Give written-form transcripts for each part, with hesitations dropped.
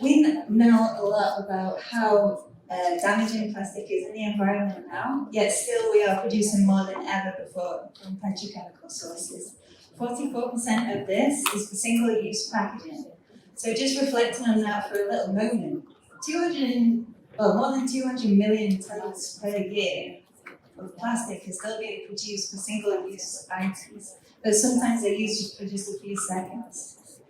We know a lot about how damaging plastic is in the environment now, yet still we are producing more than ever before from petrochemical sources. 44% of this is for single-use packaging. So just reflecting on that for a little moment, more than 200 million tons per year of plastic is still being produced for single-use items, but sometimes they're used for just a few seconds.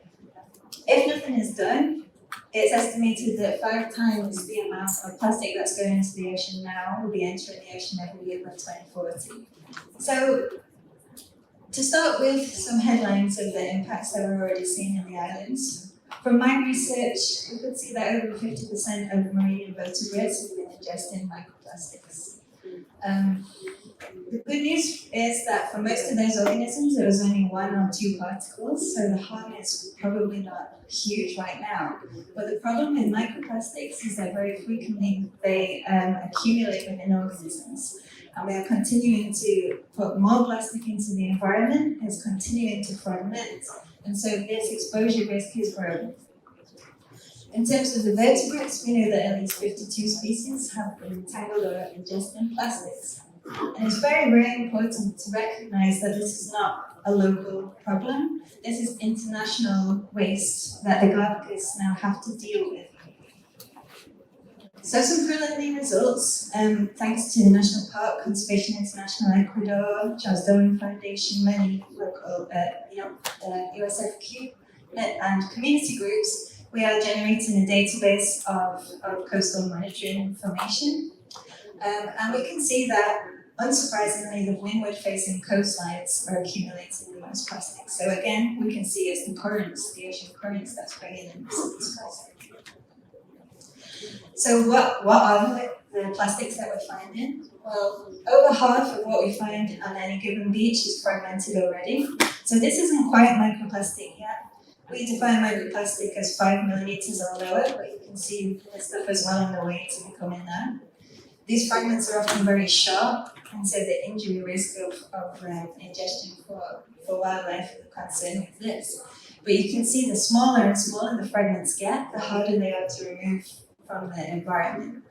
If nothing is done, it's estimated that 5 times the amount of plastic that's going into the ocean now will be entering the ocean every year by 2040. So, to start with some headlines of the impacts that we're already seeing in the islands. From my research, we could see that over 50% of marine invertebrates have been ingesting microplastics. The good news is that for most of those organisms, there was only 1 or 2 particles, so the harm is probably not huge right now. But the problem with microplastics is that very frequently they accumulate within organisms. And we are continuing to put more plastic into the environment, it's continuing to fragment, and so this exposure risk is growing. In terms of the vertebrates, we know that at least 52 species have been entangled or ingested plastics. And it's very, very important to recognize that this is not a local problem. This is international waste that the Galapagos now have to deal with. So some preliminary results, thanks to the National Park, Conservation International Ecuador, Charles Darwin Foundation, many local USFQ and community groups, we are generating a database of coastal monitoring information. And we can see that, unsurprisingly, the windward-facing coastlines are accumulating the most plastic. So again, we can see it's the currents, the ocean currents, that's bringing in this plastic. So what are the plastics that we're finding? Well, over half of what we find on any given beach is fragmented already. So this isn't quite microplastic yet. We define microplastic as 5 millimeters or lower, but you can see this stuff is well on the way to becoming that. These fragments are often very sharp, and so the injury risk of ingestion for wildlife is a concern with this. But you can see the smaller and smaller the fragments get, the harder they are to remove from the environment.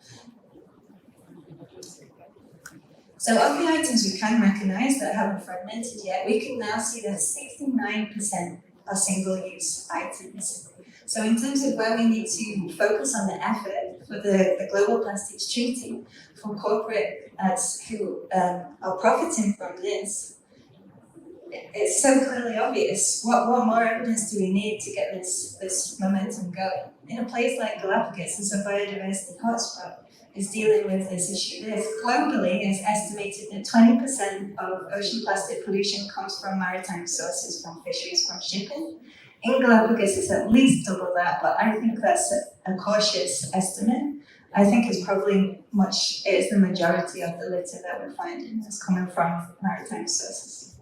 So of the items we can recognize that haven't fragmented yet, we can now see that 69% are single-use items. So in terms of where we need to focus on the effort for the Global Plastics Treaty, for corporate who are profiting from this, it's so clearly obvious. What more evidence do we need to get this momentum going? In a place like Galapagos, as a biodiversity hotspot, is dealing with this issue. Globally, it's estimated that 20% of ocean plastic pollution comes from maritime sources, from fisheries, from shipping. In Galapagos, it's at least double that, but I think that's a cautious estimate. I think it's probably it is the majority of the litter that we're finding is coming from maritime sources.